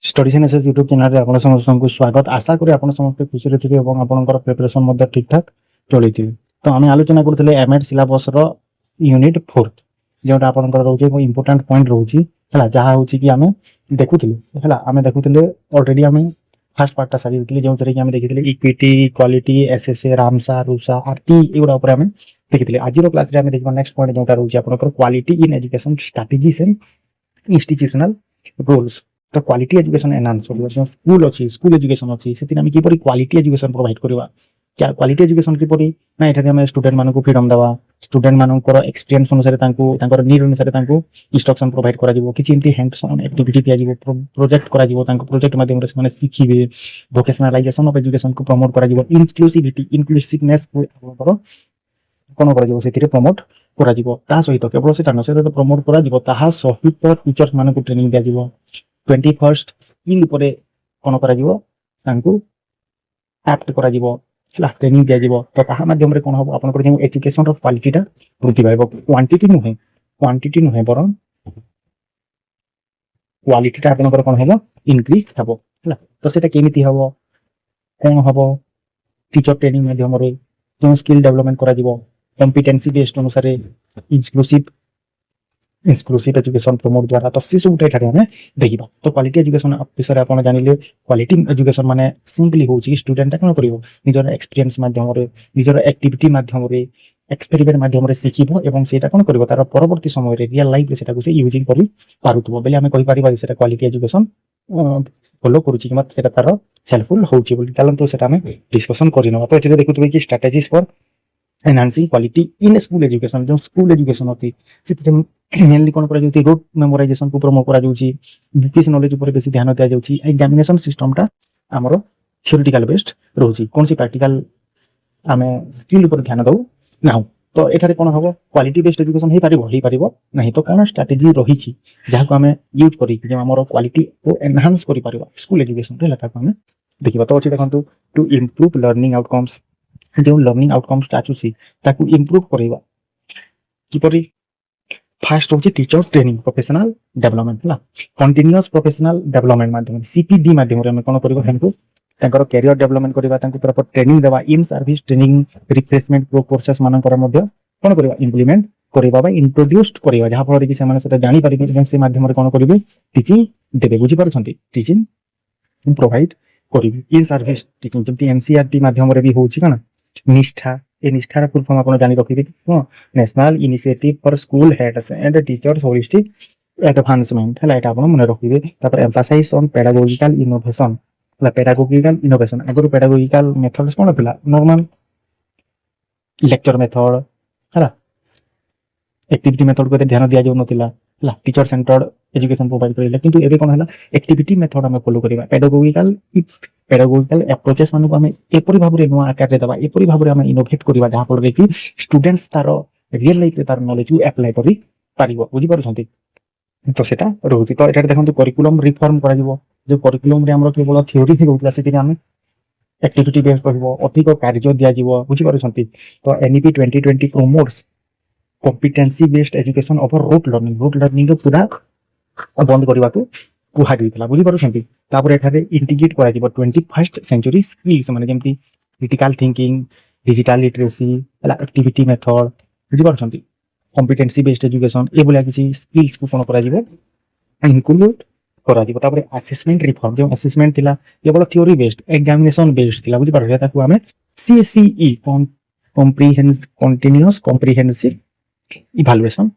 Study science YouTube channel रे आपण समस्त स्वागत। आशा करी आपण समस्त खुशी रे थिबे एवं आपनकर प्रिपरेशन मध्ये ठीक ठाक चलिथिबे। तो आमे आलोचना करथिले एमएड सिलेबस रो यूनिट 4 जेटा आपनकर रहउचे को इंपोर्टेंट पॉइंट रहउची हला जहा होची कि आमे देखुथिले हला आमे देखुथिले ऑलरेडी आमे फर्स्ट पार्ट ता सारी दिथिले जेउ तरे कि आमे देखिथिले equity equality SSA Ramsa RUSA RT एगुडा ऊपर आमे देखिथिले। आज रो क्लास रे आमे देखबा नेक्स्ट पॉइंट जेटा रहउची आपनकर quality in education strategies and institutional roles. तो क्वालिटी एजुकेशन एनहांस करबा स्कूल अछि स्कूल एजुकेशन अछि सेति आमे किपरि क्वालिटी एजुकेशन प्रोवाइड करबा क्या क्वालिटी एजुकेशन किपरि ना एठारे आमे स्टूडेंट मानको फ्रीडम दवा स्टूडेंट मानकर एक्सपीरियंस अनुसार तांको तांकर नीड अनुसार तांको इंस्ट्रक्शन प्रोवाइड करा जिवो किछि एंती हैंड्स ऑन एक्टिविटी दिया जिवो प्रोजेक्ट करा जिवो तांको प्रोजेक्ट माध्यम रे माने सिखिबे वोकेशनलाइजेशन ऑफ एजुकेशन को प्रमोट करा जिवो इंक्लूसिविटी इंक्लूसिवनेस को आपनकर कोन करा जिवो सेतिरे प्रमोट करा जिवो ता सहित केवल सेटा न सेटा प्रमोट करा जिवो ताहा सहित टीचर्स मानको ट्रेनिंग दिया जिवो 21st स्किल उपरे कोन करा जिवो तांको एक्ट करा जिवो हला ट्रेनिंग दिया जिवो तो ताहा माध्यम रे कोन हो आपनकर जे एजुकेशन रो क्वालिटी ता वृद्धि पाइबो क्वांटिटी नुहे बरं क्वालिटी ता आपनकर कोन हेबो इंक्रीज हेबो हला। तो सेटा केमिति हेबो कोन हेबो टीचर ट्रेनिंग माध्यम रे जो स्किल डेवलपमेंट करा जिवो कॉम्पिटेंसी बेस्ड अनुसार इंक्लूसिव एजुकेशन प्रमोट द्वारा तो से सब एठारे हमें देखिबा। तो क्वालिटी एजुकेशन विषय आपण जानिले क्वालिटी एजुकेशन माने सिंपली होची स्टूडेंट कोन करिवो निजर एक्सपीरियंस माध्यम रे निजर एक्टिविटी माध्यम रे एक्सपेरिमेंट माध्यम रे सिखिबो एवं सेटा कोन करिवो तार परवर्ती समय रे रियल लाइफ रे सेटा को से यूजिंग करि पारुतबो बेले हमें कहि परिबा सेटा क्वालिटी एजुकेशन फॉलो करूची कि मत सेटा तार हेल्पफुल होची बोली चलन तो सेटा हमें डिस्कशन करिनो। तो एठरे देखुतबे कि strategies for enhancing quality in school education जो स्कूल एजुकेशन होती से मेनली कोन करा जोती रूट मेमोराइजेशन को प्रमोट करा जोची बुकिश नॉलेज ऊपर बेसी ध्यान दिया जोची एग्जामिनेशन सिस्टम टा हमरो थ्योरेटिकल बेस्ड रहउची कोन सी प्रैक्टिकल हमें स्किल ऊपर ध्यान दउ ना। तो एठारे कोन होबो क्वालिटी बेस्ड एजुकेशन हे पारिबो नहीं तो कोन स्ट्रेटजी रहिछि जहा को हमें यूज करी जे हमरो क्वालिटी को एनहांस करि पारिबा स्कूल एजुकेशन रे लता को हमें देखिबा। तो अछि देखंतु टू इंप्रूव लर्निंग आउटकम्स जो लर्निंग आउटकम्स आछुसी ताकू इंप्रूव करैबा किपरि फर्स्ट होची टीचर ट्रेनिंग प्रोफेशनल डेवलपमेंट हला कंटीन्यूअस प्रोफेशनल डेवलपमेंट माध्यम सीपीडी माध्यम रे हम कोन करबो हमको तांकर कैरियर डेवलपमेंट करबा तांको प्रॉपर ट्रेनिंग देबा in service training refreshment process मानन कर मध्य कोन करबा इंप्लीमेंट करबा बा इंट्रोड्यूस्ड करबा जहा फल रे कि से माने सेटा जानि परिबे एवं से माध्यम रे कोन करबे टीचिंग देबे बुझी पारछंती टीचिंग प्रोवाइड करबे in service teaching Jayanti NCERT माध्यम रे भी होची कना निष्ठा ए निष्ठार फुल फॉर्म आपण जानि रखिबे हां national initiative for school heads and teachers holistic advancement हला एटा आपण मने रखिबे। तापर एम्फसाइज ऑन पेडागोजिकल इनोवेशन हला पेडागोजिकल इनोवेशन अगर पेडागोजिकल मेथड्स कोन थिला नॉर्मल लेक्चर मेथड हला एक्टिविटी मेथड को ध्यान दिया जो नथिला हला टीचर सेंटर्ड एजुकेशन प्रोवाइड करिला किंतु एबे कोन हला एक्टिविटी मेथड हम फॉलो करिबा पेडागोजिकल अप्रोचेस मानु को हमें एपरि भाबरे नुवा आकार रे दबा एपरि भाबरे हम इनोवेट करिबा जहा फल रे कि स्टूडेंट्स तार रियल लाइफ रे तार नॉलेज को अप्लाई करि पारिबो बुझी पारछंती। तो सेटा रहउती तो एटा देखंतु करिकुलम रिफॉर्म करा जिवो जो करिकुलम रे हमरो केवल थ्योरी ही रहउतला सेति हम एक्टिविटी बेस्ड रहइबो अधिक कार्य दिया जिवो बुझी पारछंती। तो NEP 2020 promotes competency based education over rote learning को पूरा बंद करबा को कुहा दितला बुझी पारछंती। तापर एठारे इंटीग्रेट करा जिवो 21st सेंचुरी स्किल्स माने जेमति क्रिटिकल थिंकिंग डिजिटल लिटरेसी हला एक्टिविटी मेथड बुझी पारछंती कॉम्पिटेंसी बेस्ड एजुकेशन ए बोला किसी स्किल्स को कोन करा जिवो इंक्लूड करा जिवो। तापर असेसमेंट रिफॉर्म जो असेसमेंट थिला केवल थ्योरी बेस्ड एग्जामिनेशन बेस्ड थिला बुझी पारछे ताकू हमें CCE continuous comprehensive evaluation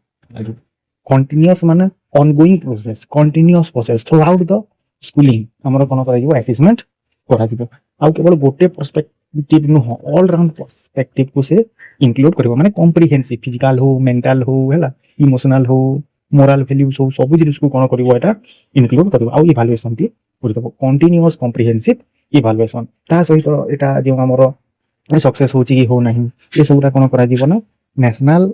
continuous माने ongoing process throughout the schooling हमरो कोन करा जिवो असेसमेंट करा जिवो आ केवल गोटे पर्सपेक्टिव न हो ऑल राउंड पर्सपेक्टिव को से इंक्लूड करबो माने कॉम्प्रिहेंसिव फिजिकल हो मेंटल हो हला इमोशनल हो मोरल वैल्यूज हो सब जिनिस को कोन करबो एटा इंक्लूड करबो आ इवैल्यूएशन ती करबो कंटीन्यूअस कॉम्प्रिहेंसिव इवैल्यूएशन ता सहित एटा जे हमरो सक्सेस होची कि हो नाही ए सबटा कोन करा जिवो ना नेशनल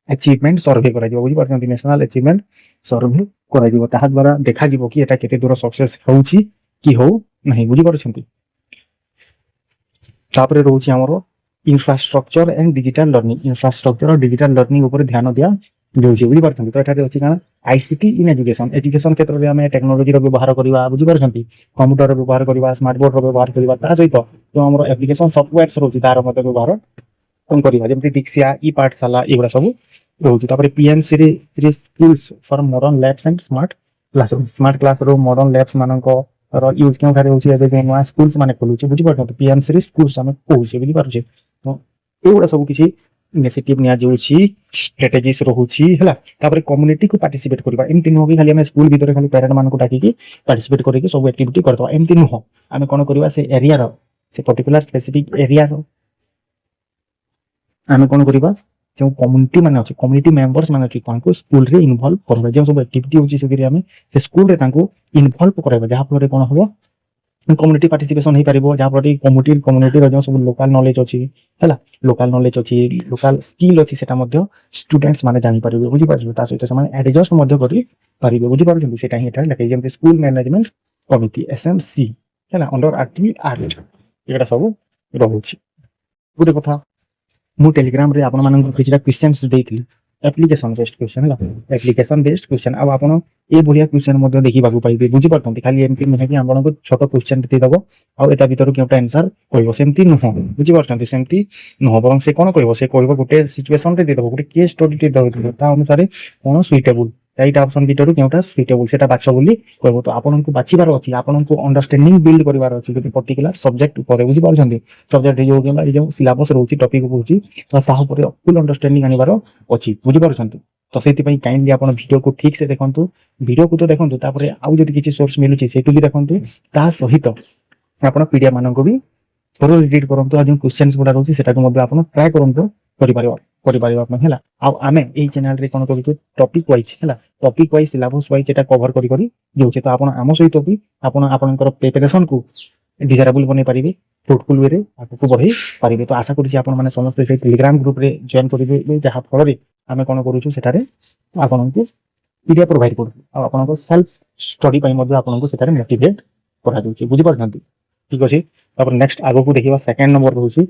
अचीवमेंट सर्वे करा जिवो बुझी पारछंती नेशनल अचीवमेंट सर्वे करा जिवो ताहा द्वारा देखा जिवो कि एटा केते दूर सक्सेस होउची कि हो नाही बुझी पारछंती। तापरे रहउची हमरो इंफ्रास्ट्रक्चर एंड डिजिटल लर्निंग ऊपर ध्यान दिया ଯୋଉଚି ବୁଝି ପାରୁଛନ୍ତି ତ ଏଠାରେ ଅଛି କାଣା आईसीटी इन एजुकेशन क्षेत्र में आम टेक्नोलोजी व्यवहार करवा बुझीपार कंप्यूटर व्यवहार करवा स्मार्ट बोर्ड व्यवहार करवा ता सहित जो आम एप्लिकेशन सफ्टवेयर रोचे तार व्यवहार करवा जमी दीक्षा ई पाठशाला एगुड़ा सब रोचे PM Shri schools for modern labs and smart classroom modern labs मान यूज क्यों रोचे नुआ स्कूल्स मान खोलुचे बुझीपार पीएम श्री स्कूल्स आम कहे बुझीपारे तो एगुड़ा सब किसी इनिशिएटिव निया जाउछि स्ट्रेटेजीज रहउछि हला तापर कम्युनिटी को पार्टिसिपेट करबा एमति न होबी खाली हम स्कूल भीतर खाली पेरेंट मान को डाकी की पार्टिसिपेट करे के सब एक्टिविटी करतवा एमति न हो हम कोन करबा से एरिया रो से पर्टिकुलर स्पेसिफिक एरिया रो हम कोन करबा जो कम्युनिटी मान अछि कम्युनिटी मेंबर्स मान अछि तांको स्कूल रे इन्वॉल्व करबा जे सब एक्टिविटी होछि से हम से स्कूल रे तांको इन्वॉल्व करबा जहा पर कोन होबो कम्युनिटी पार्टिसिपेशन हो पारिबो जहा पर कम्युनिटी रो जो सब लोकल नॉलेज अछि हला लोकल नॉलेज अछि लोकल स्किल अछि सेटा मध्ये स्टूडेंट्स माने जानि पारिबे बुझि पारिबे ता सहित समान एडजस्ट मध्ये करि पारिबे बुझि पारछन सेटा ही एटा लेके जेमते स्कूल मैनेजमेंट कमिटी एसएमसी हला अंडर आरटी आर्ट एटा सब रहउछि गुटे कथा मु टेलीग्राम रे आपन मानन किछटा क्वेश्चंस देइथिली एप्लिकेशन बेस्ड क्वेश्चन हला एप्लिकेशन बेस्ड क्वेश्चन अब आपन ए बढ़िया क्वेश्चन मध्ये देखि बाकू पाइबे बुझि पारतंती खाली एमपी नहे कि आपन को छोट क्वेश्चन दे दबो आ एटा भीतर केउटा आंसर कहबो सेमती नुह बुझि पारतंती सेमती नुह बरং से कोन कहबो से कहबो गुटे सिचुएशन रे दे दबो गुटे केस स्टडी दे दबो ता अनुसार कोन सुइटेबल चाइटा ऑप्शन भीतर केउटा सुइटेबल सेटा बाछ बोली कहबो तो आपन को बाछिबार अछि आपन को अंडरस्टैंडिंग बिल्ड करिवार अछि कि पर्टिकुलर सब्जेक्ट ऊपर बुझि पारछंती सब्जेक्ट जो केला ए जो सिलेबस रहउछि टॉपिक रहउछि तो ता ऊपर फुल अंडरस्टैंडिंग आनिबार अछि बुझि पारछंती तो सेति पई काइंडली आपन वीडियो को ठीक से देखंतु वीडियो को तो देखंतु तापरे आउ जदि किछि सोर्स मिलुछि सेटु भी देखंतु ता सहित आपन पीडीएफ मान को भी थोरो रीड करंतु आ जो क्वेश्चंस गुडा रहउछि सेटा को मध्ये आपन ट्राई करंतु करि पारिबा आपन हला आ आमे एई चैनल रे कोन करितो टॉपिक वाइज हला टॉपिक वाइज सिलेबस वाइज एटा कवर करि जोचे तो आपन आम सहित भी आपन आपनकर प्रिपरेशन को डिजायरेबल बनै पारिबे फ्रूटफुल वे रे आगु बढ़ई पारिबे तो आशा करछि आपन माने समस्त से टेलीग्राम ग्रुप रे जॉइन करिबे जहा फल रे आमे कोन करूछु सेटारे आपन को पीडीएफ प्रोवाइड करू आ आपन को सेल्फ स्टडी पई मध्ये आपन को सेटारे मोटिवेट करा दोछि बुझि पारछंती ठीक अछि तापर नेक्स्ट आगो को देखिबा सेकंड नंबर रहउछि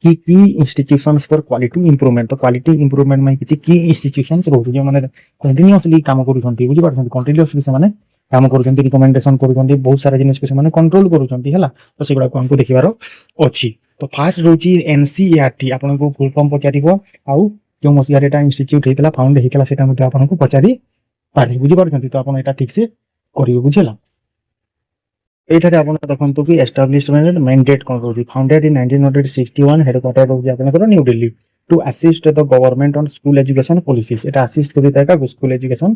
की इंस्टीट्यूशंस फॉर क्वालिटी इंप्रूवमेंट तो क्वालिटी इंप्रूवमेंट में किछि की इंस्टीट्यूशंस रहउछि जे माने कंटीन्यूअसली काम करूछंती बुझि पारछंती कंटीन्यूअसली से माने काम करूछंती रिकमेंडेशन करूछंती बहुत सारा जिनिस को से माने कंट्रोल करूछंती हला तो सेगुडा को हमको देखिबारो अछि तो फास्ट रहउछि एनसीईआरटी आपन को फुल फॉर्म पचारिबो आउ जो मसिया रेटा इंस्टीट्यूट हेतला फाउंड हेकला सेटा मध्ये आपन को पचारि पारि बुझि पारछंती तो आपन एटा ठीक से करियो बुझिला एठारे आपन देखंतु कि एस्टैब्लिशमेंट मैंडेट कोन रहउछि फाउंडेड इन 1961 हेडक्वार्टर रहउछि आपन new Delhi to assist the government on school education policies एटा असिस्ट करिता का स्कूल एजुकेशन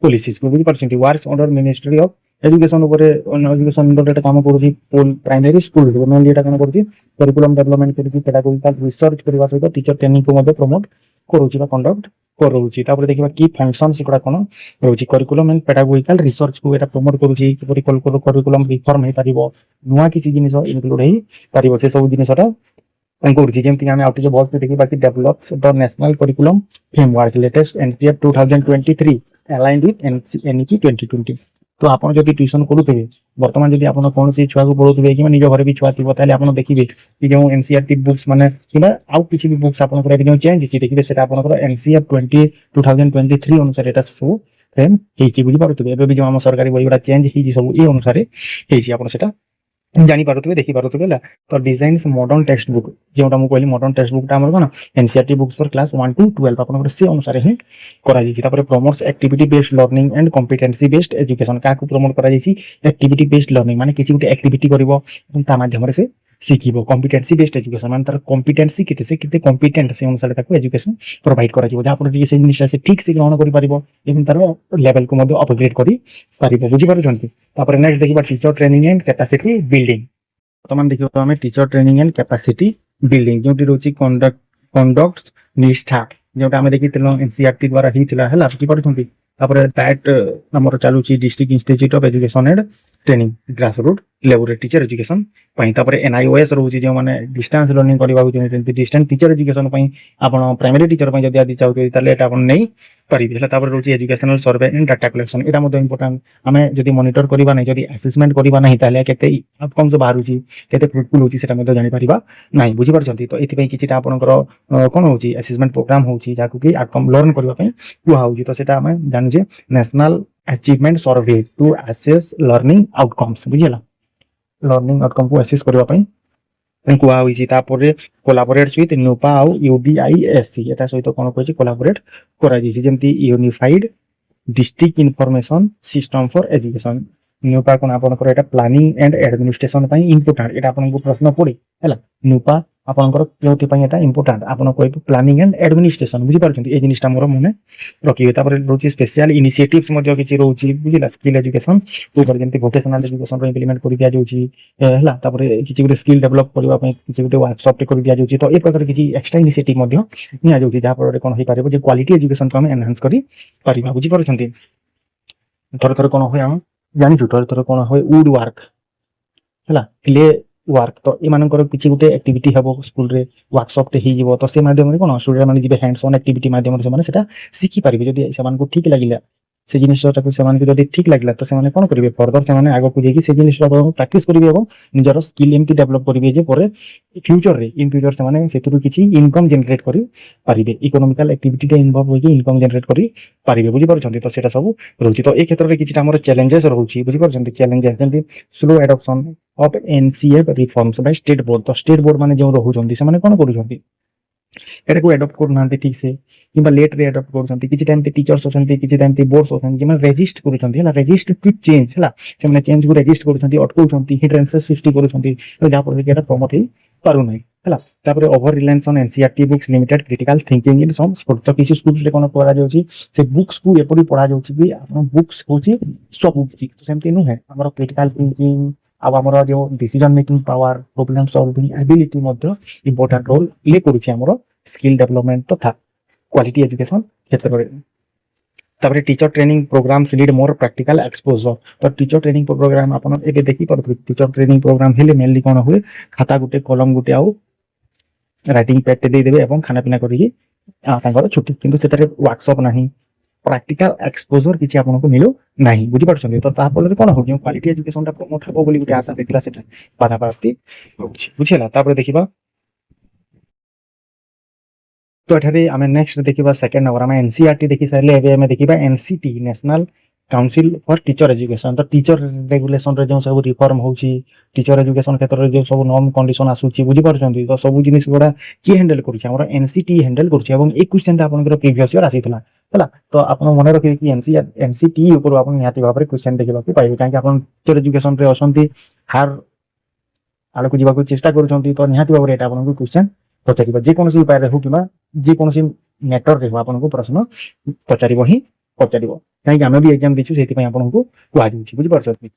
पॉलिसीज को बुझि पारछंती works under ministry of education ऊपर एजुकेशन अंडर एटा काम करूछि प्राइमरी स्कूल मेनली एटा काम करूछि करिकुलम डेवलपमेंट करिछि पेडागोगिकल रिसर्च करबा सहित टीचर ट्रेनिंग को मध्ये प्रमोट करूछि बा कंडक्ट करूछि तापर देखिबा की फंक्शन सिकड़ा कोन रहउछि करिकुलम एंड पेडागोगिकल रिसर्च को एटा प्रमोट करूछि कि करिकुलम रिफॉर्म हे पारिबो नुवा किछि जिनिस इनक्लूड हे पारिबो से सब जिनिसटा करूछि जेमति हम आउट जो बहुत देखि बाकी develops the national curriculum framework latest NCERT 2023 aligned with NEP 2020 तो आपन जदि ट्यूशन करूथिबे वर्तमान जदि आपन कोन से छुआ को पढुथिबे कि निज घरे भी छुआ थिबो ताले आपन देखिबे कि जो एनसीईआरटी बुक्स माने किबा आउ किछि भी बुक्स आपन करे जो चेंज छि देखिबे सेटा आपन को एनसीईआर 2023 अनुसार एटा सब फ्रेम हेछि बुझि पारुथिबे एबे भी जो हम सरकारी बही गुडा चेंज हेछि सब ए अनुसार हेछि आपन सेटा जानि पारुथिबे देखि पारुथिबे ला तो डिजाइन्स मॉडर्न टेक्स्ट बुक जेउटा मु कहली मॉडर्न टेक्स्ट बुक ता हमर कोन NCERT books for class 1 to 12 आपन को से अनुसार ही करा जी तापर promotes activity based learning and competency based education का को प्रमोट करा जी एक्टिविटी बेस्ड लर्निंग माने किछि गुटे एक्टिविटी करबो ता माध्यम रे से शिखिबो कॉम्पिटेंसी बेस्ड एजुकेशन माने तार कॉम्पिटेंसी केते कॉम्पिटेंट से अनुसार ताको एजुकेशन प्रोवाइड करा जिवो जहा पर से जिनिस से ठीक से ग्रहण करि परिबो एवं तार लेवल को मध्ये अपग्रेड करि परिबो बुझि पारुछंती तापर नेक्स्ट देखिबा teacher training and capacity building वर्तमान देखिबो तो हमें teacher training and capacity building जोटी रोची कंडक्ट निष्ठा जोटा हमें देखिथिलो एनसीईआरटी द्वारा हिथिला हला बुझि पारुछंती ତାପରେ दैट ଆମର ଚାଲୁଛି district institute of education and training grassroot ଲେଭେଲରେ ଟିଚର ଏଜୁକେସନ୍ ପାଇଁ। ତାପରେ NIOS ରହୁଛି ଯେଉଁମାନେ ଡିଷ୍ଟାନ୍ସ ଲର୍ଣ୍ଣିଂ କରିବାକୁ ଚାହୁଁଛନ୍ତି ଡିଷ୍ଟାନ୍ସ ଟିଚର ଏଜୁକେସନ୍ ପାଇଁ ଆପଣ ପ୍ରାଇମେରୀ ଟିଚର ପାଇଁ ଯଦି ଆଦି ଚାହୁଁଛନ୍ତି ତାହେଲେ ଏଟା ଆପଣ ନେଇ ପାରିବେ ହେଲା। ତାପରେ ରହୁଛି educational survey and data collection, ଏଟା ମଧ୍ୟ ଇମ୍ପୋର୍ଟାଣ୍ଟ। ଆମେ ଯଦି ମନିଟର କରିବା ନାହିଁ, ଯଦି ଆସେସମେଣ୍ଟ କରିବା ନାହିଁ, ତାହେଲେ କେତେ ଆଉଟକମ୍ସ ବାହାରୁଛି, କେତେ ଫ୍ରୁଟଫୁଲ ହେଉଛି ସେଟା ମଧ୍ୟ ଜାଣିପାରିବା ନାହିଁ, ବୁଝିପାରୁଛନ୍ତି। ତ ଏଥିପାଇଁ କିଛିଟା ଆପଣଙ୍କର କ'ଣ ହେଉଛି ଆସେସମେଣ୍ଟ ପ୍ରୋଗ୍ରାମ ହେଉଛି ଯାହାକୁ କି ଆଉଟକମ୍ ଲର୍ନ କରିବା ପାଇଁ କୁହାହେଉଛି। ତ ସେଟା ଆମେ ଜାଣୁଛେ national achievement survey to assess learning outcomes, ବୁଝିଲା। ଲର୍ଣ୍ଣିଂ ଆଉଟକମ୍ କୁ ଆସେସ୍ କରିବା ପାଇଁ କୁହାଯାଇଛି। ତାପରେ କୋଲାବୋରେଟ୍ ୱିଥ୍ NUPA ଆଉ UDISC, ଏଟା ସହିତ କ'ଣ କହିଛି କୋଲାବୋରେଟ୍ କରାଯାଇଛି, ଯେମିତି unified district information system for education. NUEPA कोन आपनकर एटा प्लानिंग एंड एडमिनिस्ट्रेशन पई इंपोर्टेंट, एटा आपनको प्रश्न पड़े हैला। न्यूपा आपनकर केउति पई एटा इंपोर्टेंट, आपन कहबो प्लानिंग एंड एडमिनिस्ट्रेशन, बुझि पारछंती ए जिनिसटा मोर मने रखिबे। तापर रोची स्पेशल इनिशिएटिव्स मध्ये किछि रोची, बुझिला। स्किल एजुकेशन ऊपर जेंति वोकेशनल एजुकेशन रो इंप्लीमेंट करि दिया जाउची हैला। तापर किछि गुटे स्किल डेवलप करबा पई किछि गुटे वर्कशॉप टे करि दिया जाउची। तो ए प्रकार किछि एक्स्ट्रा इनिशिएटिव मध्ये निया जाउची, जा पर कोन होई पारेबो जे क्वालिटी एजुकेशन को हम एनहांस करि पारिबा, बुझि पारछंती। थोड़े थोड़े कौन हुए हम जानी थोड़े थोड़े कौन हुए वुड वर्क है क्ले वर्क। तो ये किसी गोटे एक्टिविटी हम स्कूल रे वर्कशॉप टे हो, तो से माध्यम कौन स्टूडेंट मैंने जी हैंड्स ऑन एक्टिविटी माध्यम से शिखी पारे। जब से ठीक लगे से जिनटा जब ठीक लगे तो से कौन करेंगे फर्दर से आगे को जाकि से जिन प्राक्ट करेंगे और निजर स्किल एमती डेभलप करेंगे पर फ्यूचर रे इन फ्यूचर से किसी इनकम जनरेट करेंगे, इकोनॉमिकल एक्टिविटी इनवॉल्व होगी इनकम जनरेट करेंगे, बुझीपार। तो सेटा सब रोचे। तो ये क्षेत्र में किसी आम चैलेंजेस रोचे, बुझीपार। चैलेंजेस जमी slow adoption of NCF reforms by state board. तो स्टेट बोर्ड माने जो रोचंती से माने कोन करूछंती एटा को एडॉप्ट करना ठीक से कि लेट रे एडॉप्ट करूछंती। किछि टाइम ते टीचर्स होछंती, किछि टाइम ते बोर्ड्स होछंती जे माने रेजिस्ट करूछंती हैला, रेजिस्ट टू चेंज हैला। से माने चेंज को रेजिस्ट करूछंती, अटकाउछंती, हिंड्रेंसेस सृष्टि करूछंती, जा पर कि एटा प्रमोट ही पारु नै हैला। तापरे over reliance on NCERT books, limited critical thinking in some school. तो किछि स्कूल्स रे कोन पढा जाउची से बुक्स को एपडी पढा जाउची कि आपन बुक्स होची सब बुक्स। तो सेमती नु है हमर क्रिटिकल थिंकिंग अब आमर जो decision making power, problem solving ability मध्ये इंपोर्टेंट रोल प्ले करूची हमर स्किल डेवलपमेंट तथा क्वालिटी एजुकेशन क्षेत्र में। तापर teacher training programs lead more practical exposure. तो टीचर ट्रेनिंग प्रोग्राम आपन एबे देखि परथि टीचर ट्रेनिंग प्रोग्राम हेले मेनली कोन हुए खाता गुटे कलम गुटे आउ राइटिंग पैड दे देबे एवं खाना पीना करिकि तांकर छुट्टी, किंतु सेतारे वर्कशॉप नाही, प्रैक्टिकल एक्सपोजर किछि आपनको मिलो नाही, बुझि पारछन। तो ता फल रे कोन हो जे क्वालिटी एजुकेशन ता प्रमोट हबो बोली गुटे आशा देखला सेटा बाधा प्राप्ति होछि, बुझिला। तापर देखिबा तो एठारे आमे नेक्स्ट देखिबा सेकंड नंबर आमे NCERT देखि सारले। एबे आमे देखिबा NCT national council for teacher education. तो टीचर रेगुलेशन रे जो सब रिफॉर्म होछि, टीचर एजुकेशन क्षेत्र रे जो सब नॉर्म कंडीशन आसुछि, बुझि पारछंती। तो सब जिनिस गोडा की हैंडल करूछि हमर NCT हैंडल करूछि। एवं एक क्वेश्चन आपनकर प्रीवियस ईयर आसीतला हैला। तो आपन मने रखिबे कि NCT ऊपर आपन याति भाबरे क्वेश्चन देखिबा कि पाइबे, काहे कि आपन टीचर एजुकेशन रे असंती हार आलो को जीवा को चेष्टा करूछंती। तो निहाति भाबरे एटा आपन क्वेश्चन पचारिबा जे कोनसी उपाय रे हो किबा जे कोनसी मैटर रे हो आपन प्रश्न पचारिबो ही पचारिबो, काहे कि हमें भी एग्जाम दिछु सेति पय आपन को कुआ दिछि, बुझि पारछथि।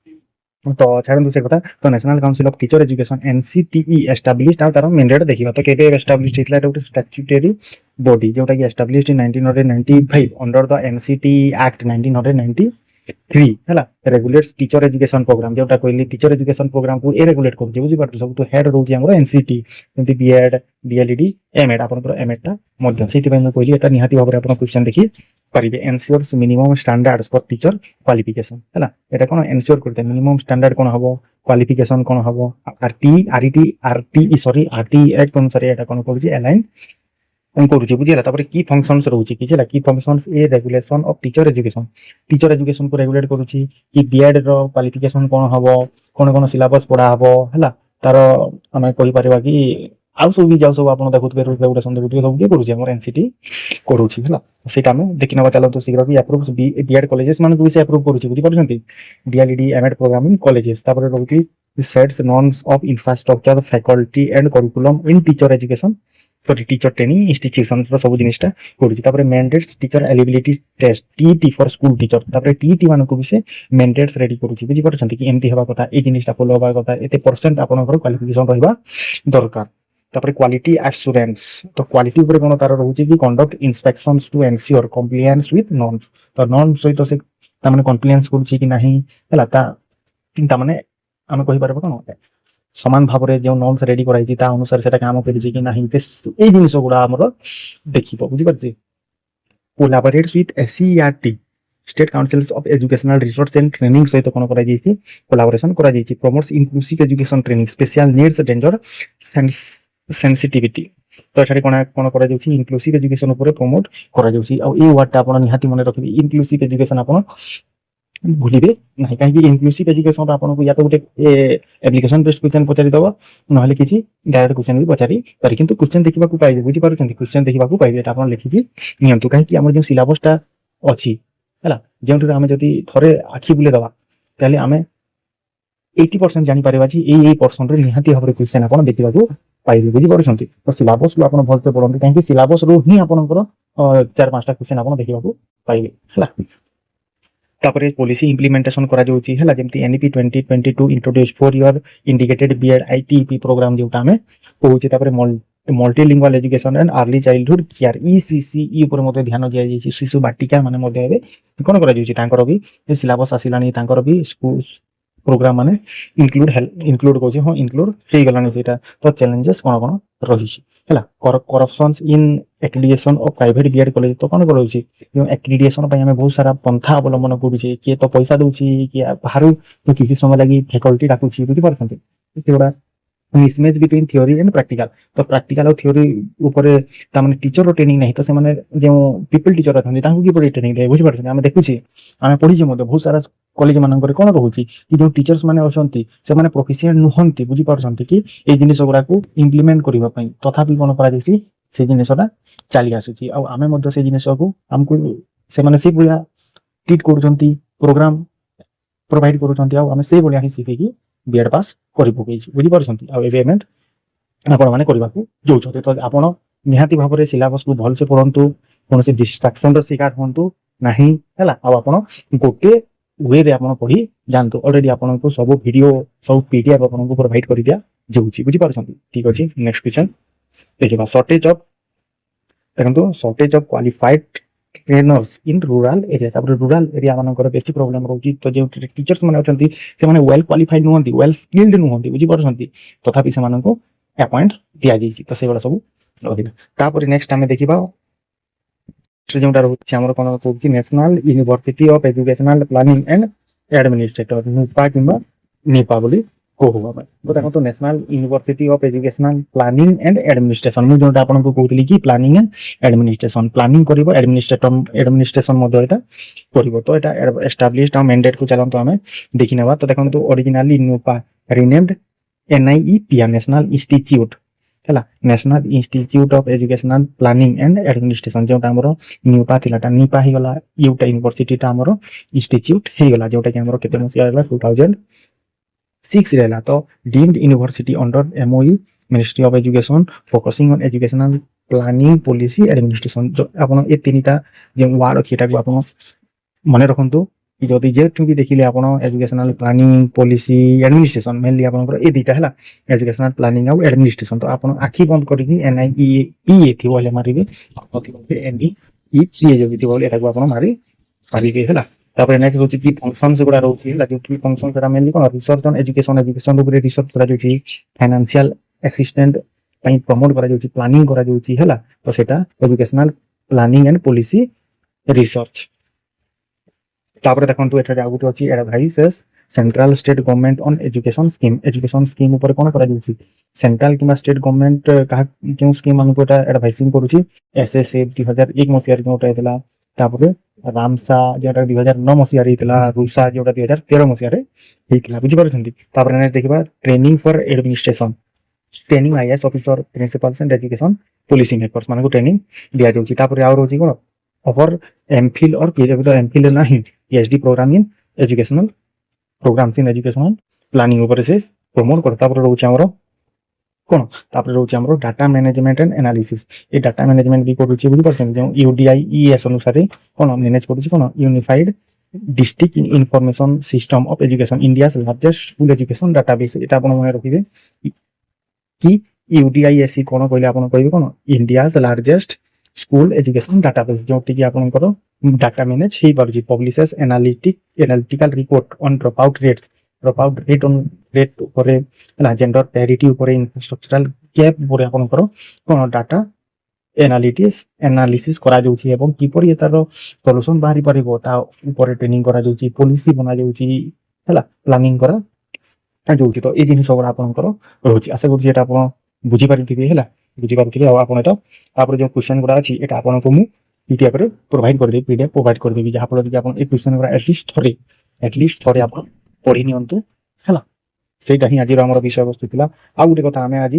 तो छाड़न से कथा। तो national council of teacher education NCTE established आ तार मैंडेट देखिबा। तो केबे एस्टैब्लिश्ड हितला एटा उटे स्टैट्यूटरी बॉडी जोटा कि established in 1995 under the NCTE act 1993 हैला। रेगुलेट्स टीचर एजुकेशन प्रोग्राम जोटा कहली टीचर एजुकेशन प्रोग्राम को ए रेगुलेट करजे, बुझि पारछ। सब तो हेड रहउछि हमर NCT जेंति BEd DLED MEd आपनकर MEd ता मध्य सेति पय म कहली एटा निहाती भाबरे आपन क्वेश्चन देखि पारिबे। Ensures minimum standards for teacher qualification हैला। एटा कोन एनश्योर करते मिनिमम स्टैंडर्ड कोन हबो, क्वालिफिकेशन कोन हबो, RTE एक्ट अनुसार एटा कोन कहउछि अलाइन कोन करूछि, बुझिला। तापर की फंक्शंस रहउछि किछला की functions A regulation of teacher education को रेगुलेट करूछि कि BEd रो क्वालिफिकेशन कोन हबो, कोन सिलेबस पढा हबो हैला। तार हम कहि परिबा कि आउ सब भी जाउ सब आपन देखुतबे रेगुलेशन देखुतबे सब के करूछि हमर NCT करूछि हैला। सेटा हम देखिनबा चलो तो शीघ्र कि अप्रूव्स BEd कॉलेजेस मान को भी से अप्रूव करूछि, बुझि पारछंती। DLED MEd programme in colleges. तापर रहउछि sets norms of infrastructure faculty and curriculum in teacher education sorry teacher training institution सब जिनिसटा करूछि। तापर mandates teacher eligibility test TET for school teacher. तापर TET मान को भी से मैंडेट्स रेडी करूछि, बुझि पारछंती कि एमती हेबा कथा ए जिनिसटा फॉलो हेबा कथा एते परसेंट आपनकर क्वालिफिकेशन रहबा दरकार। ତାପରେ କ୍ୱାଲିଟି ଆସୁରାନ୍ସ, ତ କ୍ୱାଲିଟି ଉପରେ କ'ଣ ତାର ରହୁଛି କି conduct ଇନ୍ସପେକ୍ସନ୍ସ two ଏନସିଓର compliance with norms, ତ ନର୍ମ ସହିତ ସେ ତାମାନେ କମ୍ପ୍ଲିଆନ୍ସ କରୁଛି କି ନାହିଁ ହେଲା, ତାମାନେ ଆମେ କହିପାରିବା କ'ଣ ସମାନ ଭାବରେ ଯେଉଁ ନର୍ମସ୍ ରେଡି କରାଯାଇଛି ତା ଅନୁସାରେ ସେଟା କାମ କରୁଛି କି ନାହିଁ, ଏଇ ଜିନିଷ ଗୁଡ଼ା ଆମର ଦେଖିବ, ବୁଝିପାରୁଛି। Collaborates with SCERT state councils of educational resource and training सहित कौन collaboration promotes inclusive education training special needs gender sensitivity, तो ये कौन कौन कर इनक्लूसिव एजुकेशन प्रमोट कर वर्डटा आप निहाती मन रखिए इनक्लूसिव एजुकेशन आप भूलिए ना कहीं इनक्लूसिव एजुकेशन आपको या तो गोटे एप्लिकेशन बेस्ड क्वेश्चन पचारिदेव ना किसी डायरेक्ट क्वेश्चन भी पचारि पारे, किंतु क्वेश्चन देखा पाइबे, बुझीपार क्वेश्चन देखा पाइबे आप लिखिए नियंतु कहीं आम जो सिलेबसटा अच्छी है जो आम जदि थे आखि बुले दवा ताले आम 80% जापर यही पर्सन निहाती भाव में क्वेश्चन आप देखा पाइबे, बुझीपार। तो सिलेबस को आप भलसे पढ़ते कहीं सिलेबस रू ही आपंकर 4-5टा क्वेश्चन आप देखा पाइबे है। तापर पॉलिसी इंप्लीमेंटेशन करा जाउची है जेमती NEP 2022 introduce for your integrated B Ed ITP program जोटा आम कहूचे, तापर multilingual education and early childhood care ECCE ऊपर मते ध्यान दिया जायछि, शिशु बाटिका माने मते हेबे कोन करा जाउछि तांकर भी सिलेबस आसिलानी, तांकर भी स्कूल प्रोग्राम माने इंक्लूड कोछि हो इंक्लूड हे गलानी सेटा। तो चैलेंजेस कोन कोन रहिछि हैला, corruptions in accreditation of private B Ed college, तो कोन करूछि जो एक्रिडिएशन पय हमें बहुत सारा पंथा अवलंबन करूछि, के तो पैसा दउछि कि बाहरु तो किसी समय लागि फैकल्टी डाकुछि, बुझि पारछन्ते एतोडा mismatch between theory and practical. तो प्रैक्टिकल और थ्योरी ऊपर तामाने टीचर रो ट्रेनिंग नहीं, तो से माने जो पीपल टीचर अछन्ती तांकु कि परि ट्रेनिंग दे, बुझि पारछन्ते आमे देखुछि आमे पढिछि मते बहुत सारा कॉलेज मानकर कोन रहउछि कि जो टीचर्स माने अछन्ती से माने प्रोफेशनल नुहंती, बुझि पारछन्ती कि ए जिनिस गुडा को इंप्लीमेंट करिवा पई तथापि कोन करा जाउछि से जिनिसटा चली आसुछि, आ आमे मते से जिनिस को हमकु से माने से बुया ट्रीट करूछन्ती, प्रोग्राम प्रोवाइड करूछन्ती, आ आमे से बुया ही सिखि बीएड पास करि पकैछि, बुझि पारछन्ती। आ एवेमेंट आपण माने करबाकू जोउछते, तो आपण निहाती भाव में सिलेबस को भल से पढ़ंतु, कोन से डिस्ट्रैक्शन रो शिकार होंतु नाही हैला, आ आपण गोटे वे रे आपण पढ़ी जानतु। ऑलरेडी आपण को सब वीडियो सब पीडीएफ आपण को प्रोवाइड करि दिया जोउछि, बुझि पारछन्ती। ठीक अछि, नेक्स्ट क्वेश्चन देखिबा शॉर्टेज ऑफ देखंतु shortage of qualified trainers in rural area, तापर रूरल एरिया मानकर बेसी प्रॉब्लम रहउछि, तो जे टीचर्स माने अछन्ती से माने वेल क्वालिफाइड नुहंती, वेल स्किल्ड नुहंती, बुझि पारछन्ती, तथापि से मानको अपॉइंट दिया जाइछि, तो सेबला सब रहिला। तापर नेक्स्ट हमें देखिबा जोटा रहउछि हमर कोन कहउछि national university of educational planning and administrator NUPA किंबा निपा बोली कहूबा भाई। तो देखो तो national university of educational planning and administration मु जोटा आपन को कहउतली कि प्लानिंग एंड एडमिनिस्ट्रेशन, प्लानिंग करिवो एडमिनिस्ट्रेशन मध्य एटा करिवो, तो एटा एस्टैब्लिश्ड आ मैंडेट को चलन तो हमें देखि नेबा। तो देखो तो originally NUPA renamed NIEP national institute हैला, national institute of educational planning and administration जोटा हमर न्यूपा थिलाटा निपा हे गला, युटा यूनिवर्सिटी टा हमर इंस्टीट्यूट हे गला जोटा कि हमर केते मसिया रहला 2006 रहला। तो deemed university under MOE ministry of education focusing on educational planning policy administration, जो आपण ए तीनटा जे वार्ड अछि एटा को आपण मने रखंतु कि जदि जेठु भी देखिले आपण educational planning policy administration mainly आपनकर ए दीटा हैला एजुकेशनल प्लानिंग आ एडमिनिस्ट्रेशन, तो आपण आखि बंद करके NIEP थी बोले मारिबे NIEP जो भी थी बोले एटा को आपण मारि पारिबे हैला। तापर नेक्स्ट होछि की फंक्शंस गुडा रहउछि हैला, जो की फंक्शन करा mainly cone research on education ऊपर रिसर्च करा जाउछि, फाइनेंशियल असिस्टेंट पई प्रमोट करा जाउछि, प्लानिंग करा जाउछि हैला, तो सेटा educational planning and policy research. तापर देखंतु एटा आगुट अछि advices central state government on education scheme ऊपर कोन करा जाउछि, सेंट्रल किमा स्टेट गवर्नमेंट कहा केउ स्कीम मानको एटा एडवाइसिंग करूछि, SSA 2001 मसिया रे जोटा हेतला, तापर रामसा जोटा 2009 मसिया रे हेतला, रूसा जोटा 2013 मसिया रे हेतला, बुझि पारछन्ती। तापर ने देखिबा training for administration, training IAS officer principals and education policy makers मानको ट्रेनिंग दिया जाउछि। तापर आउर होछि कोन ओवर एमफिल और PhD, तो एमफिल नाही PhD program in educational programs in educational planning ऊपर से प्रमोट करता। पर रहउछि हमरो कोन, तापर रहउछि हमरो डाटा मैनेजमेंट एंड एनालिसिस, ए डाटा मैनेजमेंट भी करूछि, बुझि परछन जे UDIES अनुसार कोन मैनेज करूछि कोन unified district information system of education, India's largest school education database. एटा आपण मने रखिबे कि यूडीआईएससी कौन कहले आपण कहबे कौन India's largest school education database जोटी कि आपनकर डाटा मैनेज हे पारुची publishes analytical report on drop out rate on rate ऊपर हला जेंडर पैरिटी ऊपर इंफ्रास्ट्रक्चरल गैप ऊपर आपनकर कोन डाटा एनालिसिस करा जाउची एवं किपर ये तार सॉल्यूशन बाहरी परिबो ता ऊपर ट्रेनिंग करा जाउची पॉलिसी बना जाउची हला प्लानिंग करा जाउची तो ए जिनिस सब आपनकर रहउची आशा करूची एटा आपण बुझी पारिथिबे हला बुझी पारिथिबे आ आपण एटा तापर जो क्वेश्चन गुडा अछि एटा आपनको मु पीडीएफ रे प्रोवाइड कर देबी पीडीएफ प्रोवाइड कर देबी जहा फल कि आपण ए क्वेश्चन गुडा एटलिस्ट थोड़े आपण पढि नियंतु हला सेटा ही आज हमर विषय वस्तु थिला आ गुटे कथा हमें आज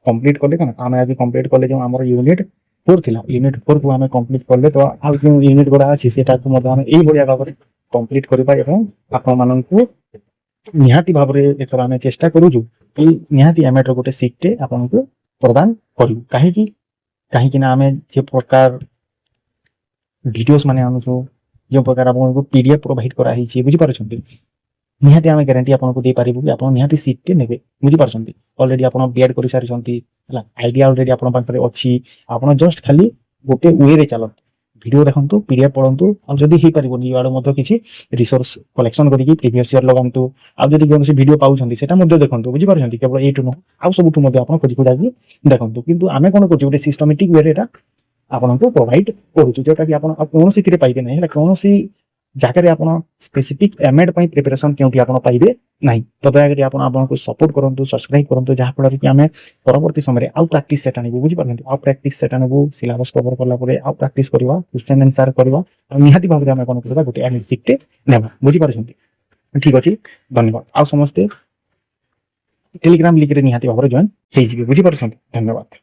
कंप्लीट करले कना हमें आज कंप्लीट करले जो हमर यूनिट 4 थिला यूनिट 4 को हमें कंप्लीट करले तो आ जो यूनिट गुडा अछि सेटा को मध हमें एई बढिया भाबरे कंप्लीट करबा एवं आपण माननकु निहाती भाबरे एतर हमें चेष्टा करूजु कि निहाती एमेटर गोटे सीट आपको प्रदान करू कहीं ना आम जे प्रकार वीडियोस माने आनुछु जो प्रकार आपको पीडीएफ प्रोवाइड करा हिची बुझी पारछंती निहाती आम ग्यारंटी आपको दे पारिबु कि आपण निहाती सीट नेबे बुझी पारछंती ऑलरेडी आपण बीएड करि सारिछंती हला आईडिया ऑलरेडी आपण पाखरे अछि आपण जस्ट खाली गोटे वे रे चलत वीडियो देखंतु पीडीएफ पढंतु आ जदी हे परिबोनी याडो मतो किछि रिसोर्स कलेक्शन करिकि प्रीवियस ईयर लगांतु आ जदी कोनसी वीडियो पाउछंती सेटा मध्य देखंतु बुझी पारछंती केवल एटु न आ सबुठु मध्य आपण खोजी खोजाकी देखंतु किंतु आमे कोन करछु गोटे सिस्टमैटिक वे रे एटा आपनको प्रोवाइड करूछु जोटा कि आपण कोनोसी थिरे पाइबे नै हला कोनोसी जाकर आपण स्पेसिफिक एमएड पई प्रिपरेशन केउठी आपण पाइबे नाही तो दया करी आपण आपनको सपोर्ट करंतु सब्सक्राइब करंतु जहा फल कि आमे परवर्ती समय रे आउ प्रैक्टिस सेट आनिबु बुझी पारंतु आउ प्रैक्टिस सेट आनिबु सिलेबस कवर करला परे आउ प्रैक्टिस करबा क्वेश्चन आंसर करबा आ निहाती भाबरे आमे कोन करबा गोटे एमएड सीट नेबा बुझी पारछंती ठीक अछि धन्यवाद आ समस्त टेलीग्राम लिंक रे निहाती भाबरे जॉइन हे जिवे बुझी पारछंती धन्यवाद।